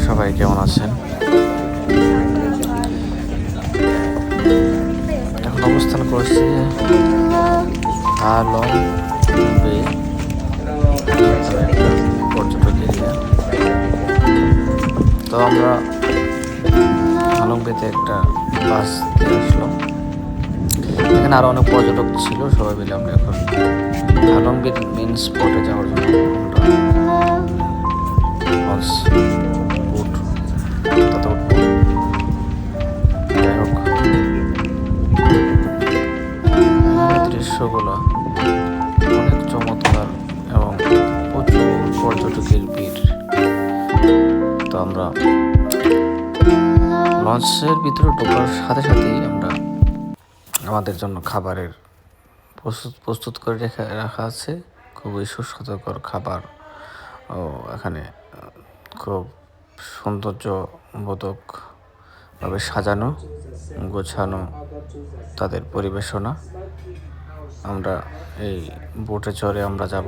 সবাই কেমন আছেন? এখন অবস্থান করছি হালং বে পর্যটক এরিয়া। তো আমরা হালং বেতে একটা বাস দিয়ে আসলাম। এখানে আরো অনেক পর্যটক ছিল, সবাই মিলে আমরা এখন হালং বের মেন স্পটে যাওয়ার জন্য লঞ্চ বোট তাতে উঠবো। যাই হোক, দৃশ্যগুলো অনেক চমৎকার এবং প্রচুর পর্যটকের ভিড়। তো আমরা লঞ্চের ভিতরে ঢোকার সাথে সাথেই আমরা আমাদের জন্য খাবারের প্রস্তুত করে রাখা আছে। খুবই সুস্বাদুকর খাবার ও এখানে খুব সৌন্দর্যবোধকভাবে সাজানো গোছানো তাদের পরিবেশনা। আমরা এই বোটে চড়ে আমরা যাব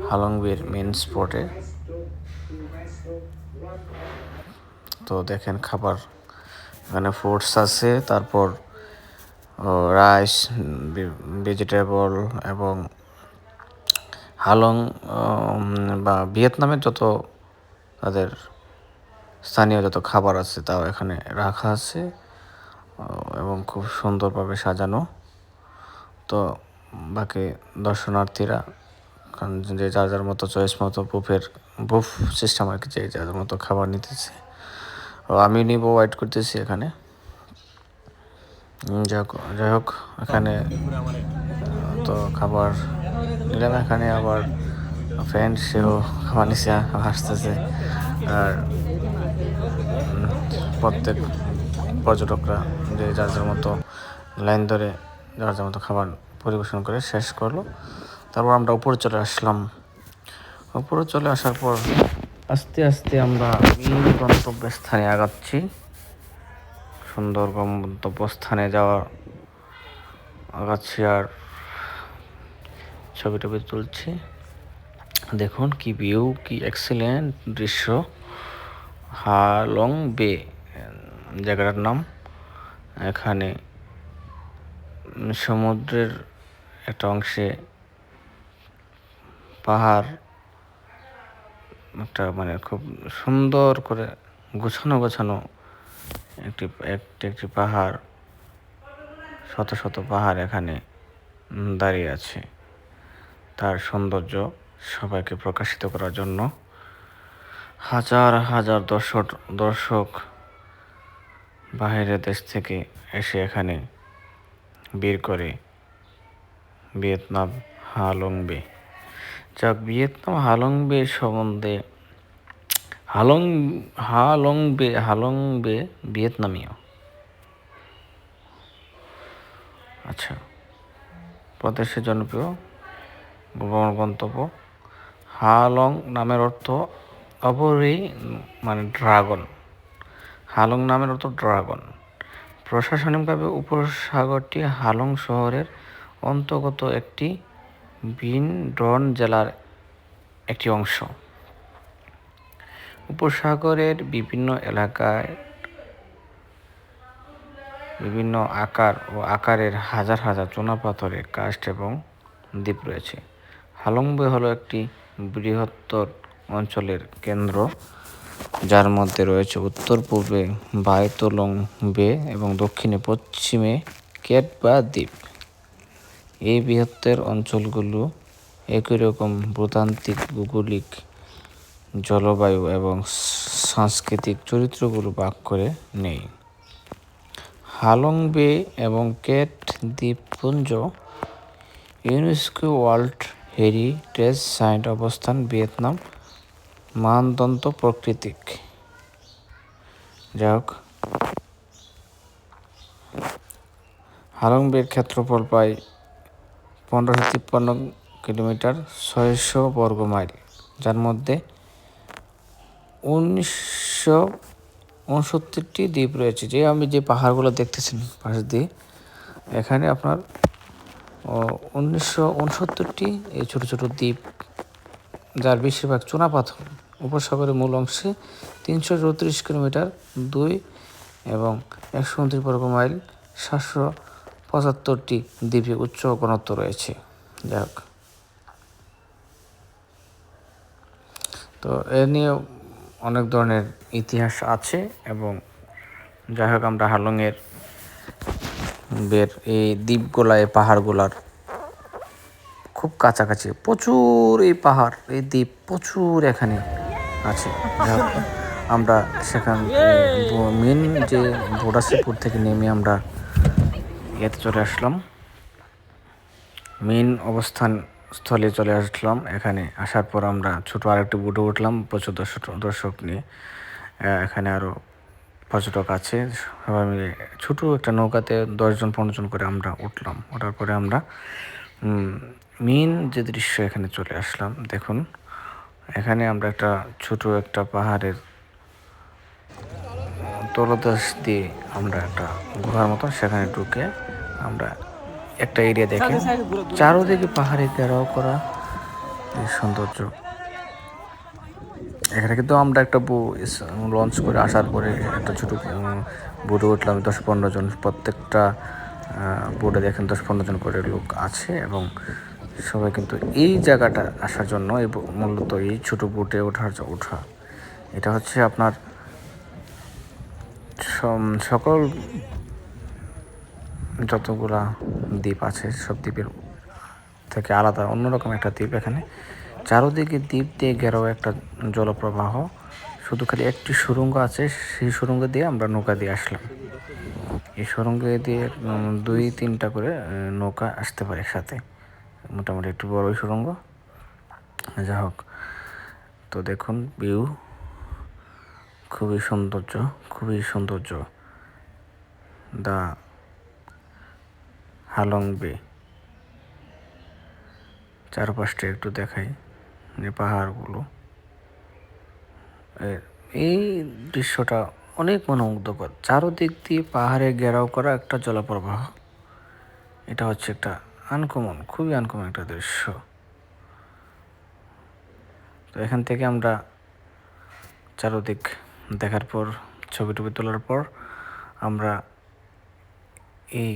হালং বের মেন স্পটে। তো দেখেন খাবার, এখানে ফ্রুটস আছে, তারপর রাইস, ভেজিটেবল এবং হালং বা ভিয়েতনামের যত তাদের স্থানীয় যত খাবার আছে তাও এখানে রাখা আছে এবং খুব সুন্দরভাবে সাজানো। তো বাকি দর্শনার্থীরা যে যার যার মতো চয়েস মতো বুফ সিস্টেম আর কি, যে যার মতো খাবার নিতেছে। আমি নিব, ওয়েট করতেছি এখানে। যাই হোক এখানে তো খাবার নিলাম। এখানে আবার ফ্রেন্ড সেও খাবার নিচে আসতেছে। আর প্রত্যেক পর্যটকরা যে যার যার মতো লাইন ধরে যার যার মতো খাবার পরিবেশন করে শেষ করলো। তারপর আমরা উপরে চলে আসলাম। উপরে চলে আসার পর আস্তে আস্তে আমরা মেন গন্তব্যস্থানে আগাচ্ছি। সুন্দর গন্তব্যস্থানে আগাচ্ছি আর ছবি টবি তুলছি। দেখুন কি ভিউ, কি এক্সিলেন্ট দৃশ্য। হালং বে জায়গাটার নাম। এখানে সমুদ্রের একটা অংশে পাহাড়, একটা মানে খুব সুন্দর করে গোছানো একটি পাহাড়, শত শত পাহাড় এখানে দাঁড়িয়ে আছে। তার সৌন্দর্য সবাইকে প্রকাশিত করার জন্য হাজার হাজার দর্শক বাইরের দেশ থেকে এসে এখানে ভিড় করে ভিয়েতনাম হালং বে। যাক, ভিয়েতনাম হালং বে সম্বন্ধে হালং বে ভিয়েতনামীয়। আচ্ছা, প্রদেশের জনপ্রিয় ভ্রমণ গন্তব্য। হালং নামের অর্থ অপরি মানে ড্রাগন। হালং নামের অর্থ ড্রাগন। প্রশাসনিকভাবে উপসাগরটি হালং শহরের অন্তর্গত একটি বিন ডন জেলার একটি অংশ। উপসাগরের বিভিন্ন এলাকায় বিভিন্ন আকার ও আকারের হাজার হাজার চুনাপাথরের কাস্ট এবং দ্বীপ রয়েছে। হালং বে হলো একটি বৃহত্তর অঞ্চলের কেন্দ্র, যার মধ্যে রয়েছে উত্তর পূর্বে বাই তোলং বে এবং দক্ষিণে পশ্চিমে কেট বা দ্বীপ। এই বৃহত্তর অঞ্চলগুলো একই রকম ভূতাত্ত্বিক, ভৌগোলিক, জলবায়ু এবং সাংস্কৃতিক চরিত্রগুলো ভাগ করে নেই। হালং বে এবং কেট দ্বীপপুঞ্জ ইউনেস্কো ওয়ার্ল্ড হেরিটেজ সাইট অবস্থান ভিয়েতনাম মানদণ্ড প্রাকৃতিক। যাই হোক, হালং বের ক্ষেত্রফল প্রায় 1553 কিলোমিটার 600 বর্গ মাইল, যার মধ্যে 1969টি দ্বীপ রয়েছে। আমি যে পাহাড়গুলো দেখতেছেন পাশ দিয়ে, এখানে আপনার ও 1969টি এই ছোটো ছোটো দ্বীপ, যার বেশিরভাগ চুনাপাথর। উপসাগরের মূল অংশে 334 কিলোমিটার 2 এবং 129 বর্গ মাইল 775টি দ্বীপে উচ্চ ঘনত্ব রয়েছে। যাই হোক, তো এ নিয়ে অনেক ধরনের ইতিহাস আছে। এবং যাই হোক, আমরা হালংয়ের এই দ্বীপগুলায় পাহাড়গুলার খুব কাছাকাছি, প্রচুর এই পাহাড় এই দ্বীপ প্রচুর এখানে আছে। যাই হোক, আমরা সেখান মেন যে বোডাসিপুর থেকে নেমে আমরা ইয়েতে চলে আসলাম, মেন অবস্থান স্থলে চলে আসলাম। এখানে আসার পর আমরা ছোটো আরেকটি বোটে উঠলাম প্রচুর দর্শক নিয়ে। এখানে আরও পর্যটক আছে, সবাই মিলে ছোটো একটা নৌকাতে 10-15 জন করে আমরা উঠলাম। ওঠার পরে আমরা মেন যে দৃশ্য এখানে চলে আসলাম। দেখুন, এখানে আমরা একটা পাহাড়ের তলদেশ দিয়ে আমরা একটা গুহার মতো সেখানে ঢুকে আমরা একটা এরিয়া দেখে, চারোদিকে পাহাড়ে ঘেরাও করা এই সৌন্দর্য। এখানে কিন্তু আমরা একটা লঞ্চ করে আসার পরে একটা ছোটো বোটে উঠলাম, 10-15 জন। প্রত্যেকটা বোটে দেখেন 10-15 জন করে লোক আছে। এবং সবাই কিন্তু এই জায়গাটা আসার জন্য মূলত এই ছোটো বোটে ওঠা এটা হচ্ছে আপনার সকল যতগুলা দ্বীপ আছে সব দ্বীপের থেকে আলাদা অন্যরকম একটা দ্বীপ। এখানে চারোদিকে দ্বীপ দিয়ে ঘেরাও একটা জলপ্রবাহ, শুধু খালি একটি সুড়ঙ্গ আছে, সেই সুড়ঙ্গ দিয়ে আমরা নৌকা দিয়ে আসলাম। এই সুড়ঙ্গ দিয়ে 2-3টা করে নৌকা আসতে পারে একসাথে, মোটামুটি একটু বড়ই সুড়ঙ্গ। যা হোক, তো দেখুন ভিউ খুবই সৌন্দর্য। দা হালং বে, চারপাশটা একটু দেখাই যে পাহাড়গুলো। এই দৃশ্যটা অনেক মনোমুগ্ধকর, চারোদিক দিয়ে পাহাড়ে ঘেরাও করা একটা জলপ্রবাহ। এটা হচ্ছে একটা খুবই আনকমন একটা দৃশ্য। তো এখান থেকে আমরা চারোদিক দেখার পর, ছবি তোলার পর, আমরা এই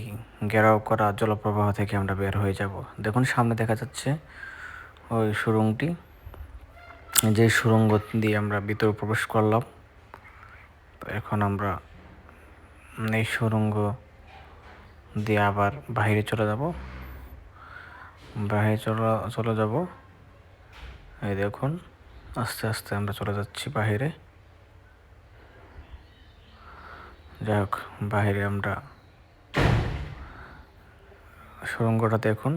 ঘেরাও করা জলপ্রবাহ থেকে আমরা বের হয়ে যাব। দেখুন, সামনে দেখা যাচ্ছে ওই সুড়ঙ্গটি, যে সুড়ঙ্গ দিয়ে আমরা ভিতরে প্রবেশ করলাম। তো এখন আমরা এই সুড়ঙ্গ দিয়ে আবার বাইরে চলে যাব। এই দেখুন, আস্তে আস্তে আমরা চলে যাচ্ছি বাইরে। যাই হোক, বাইরে আমরা সুড়ঙ্গটা দেখুন।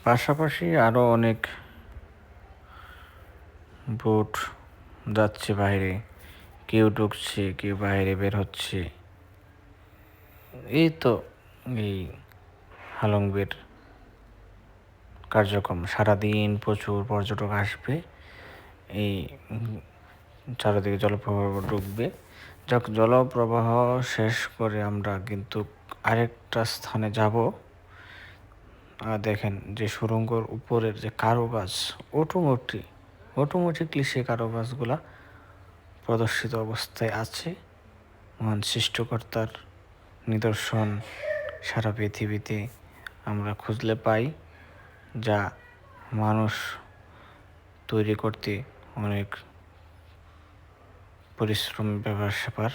পাশাপাশি আরও অনেক বোট যাচ্ছে বাইরে, কেউ ঢুকছে, কেউ বাইরে বের হচ্ছে। এই তো এই হালং বের কার্যক্রম। সারাদিন প্রচুর পর্যটক আসবে, এই চারিদিকে জলপ্রবাহ ঢুকবে। যখন জলপ্রবাহ শেষ করে আমরা কিন্তু আরেকটা স্থানে যাব। দেখেন যে সুড়ঙ্গর উপরের যে কারুকাজ, অটোমেটিকলি সেই কারুকাজগুলা প্রদর্শিত অবস্থায় আছে। মহান সৃষ্টিকর্তার নিদর্শন সারা পৃথিবীতে আমরা খুঁজলে পাই, যা মানুষ তৈরি করতে অনেক পরিশ্রম ব্যাপার।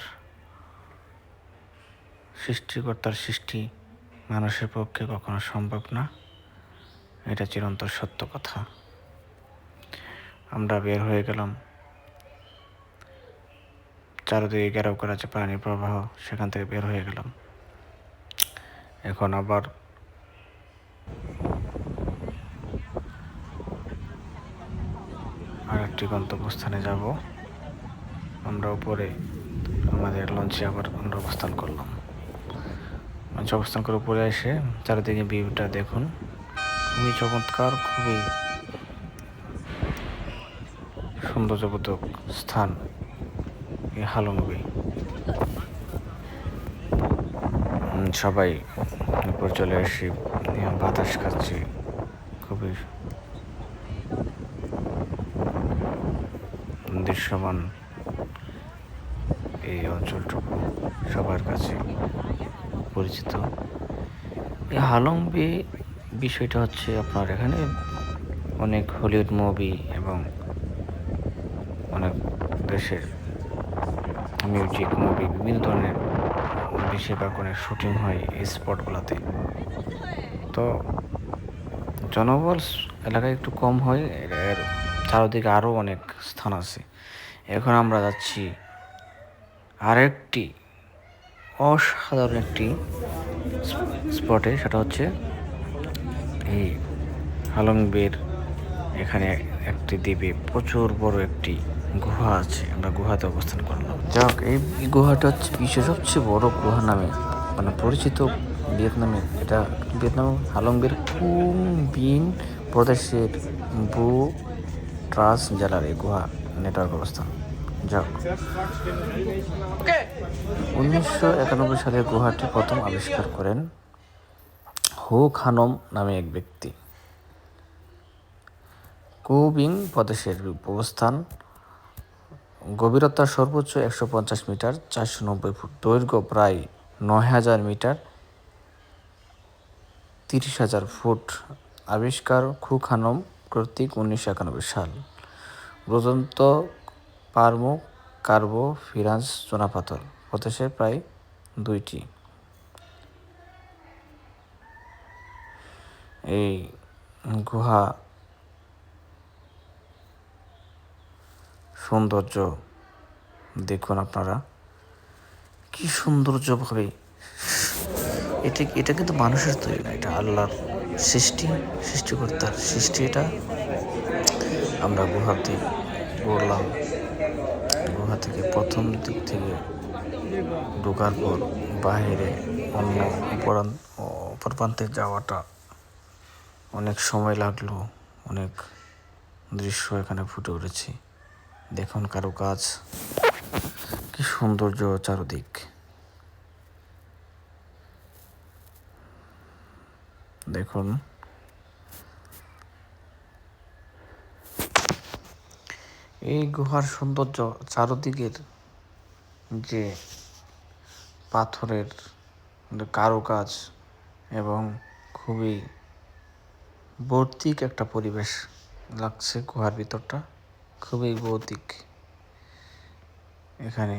সৃষ্টিকর্তার সৃষ্টি মানুষের পক্ষে কখনো সম্ভব না, এটা চিরন্তর সত্য কথা। আমরা বের হয়ে গেলাম, চারদিকে ঘেরাও করা আছে পানির প্রবাহ, সেখান থেকে বের হয়ে গেলাম। এখন আবার আরেকটি গন্তব্যস্থানে যাব। আমরা উপরে আমাদের লঞ্চে আবার আমরা অবস্থান করলাম। লঞ্চে অবস্থান করে উপরে এসে চারিদিকে ভিউটা দেখুন, খুবই চমৎকার, খুবই সৌন্দর্যবোধক স্থান এই হালংবে। সবাই উপর চলে আসি, বাতাস খাচ্ছি, খুবই দৃশ্যমান এই অঞ্চলটুকু সবার কাছে পরিচিত। এই হালংবে বিষয়টা হচ্ছে আপনার এখানে অনেক হলিউড মুভি এবং অনেক দেশের মিউজিক মুভি বিভিন্ন ধরনের বেশিরভাগ অনেক শুটিং হয় এই স্পটগুলোতে। তো জনবল এলাকায় একটু কম হয়, এর চারদিকে আরও অনেক স্থান আছে। এখন আমরা যাচ্ছি আরেকটি অসাধারণ একটি স্পটে, সেটা হচ্ছে এই হালংবের এখানে একটি দ্বীপে প্রচুর বড় একটি গুহা আছে। আমরা গুহাতে অবস্থান করলাম। যাক, এই গুহাটা হচ্ছে বিশ্বের সবচেয়ে বড় গুহা নামে পরিচিত ভিয়েতনামে। এটা ভিয়েতনাম হালংবের কুং বিন প্রদেশের বু ট্রাস জেলার এই গুহা নেটওয়ার্ক অবস্থান। যাক, 1991 সালে গুহাটি প্রথম আবিষ্কার করেন হো খানম নামে এক ব্যক্তি। কুবিং প্রদেশের অবস্থান, গভীরতা সর্বোচ্চ 150 মিটার, 490 ফুট, দৈর্ঘ্য প্রায় 9000 মিটার, 30,000 ফুট। আবিষ্কার খু খানম কর্তৃক 1991 সাল। প্রদন্ত পারমো কার্বো ফিরান্স চুনাপাথর প্রদেশের প্রায় 2টি। এই গুহা সৌন্দর্য দেখুন আপনারা, কি সৌন্দর্যভাবে এটা কিন্তু মানুষের তৈরি না, এটা আল্লাহর সৃষ্টিকর্তার সৃষ্টি। এটা আমরা গুহাতে ঘুরলাম, গুহা থেকে প্রথম দিক থেকে ঢোকার পর বাহিরে অন্য অপর প্রান্তে যাওয়াটা অনেক সময় লাগলো। অনেক দৃশ্য এখানে ফুটে উঠেছে। দেখুন কারুকাজ, কি সৌন্দর্য চারদিক। দেখুন এই গুহার সৌন্দর্য, চারদিকের যে পাথরের কারুকাজ এবং খুবই ভৌতিক একটা পরিবেশ লাগছে। গুহার ভিতরটা খুবই ভৌতিক। এখানে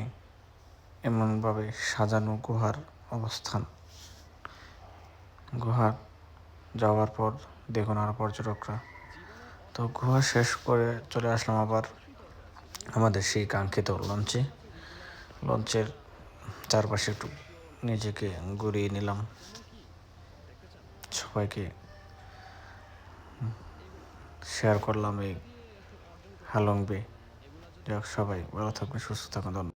এমনভাবে সাজানো গুহার অবস্থান। গুহা যাওয়ার পর দেখুন আর পর্যটকরা। তো গুহা শেষ করে চলে আসলাম আবার আমাদের সেই কাঙ্ক্ষিত লঞ্চের চারপাশে একটু নিজেকে ঘুরিয়ে নিলাম, সবাইকে শেয়ার করলাম এই হালংবে। যাক, সবাই ভালো থাকবেন, সুস্থ থাকুন।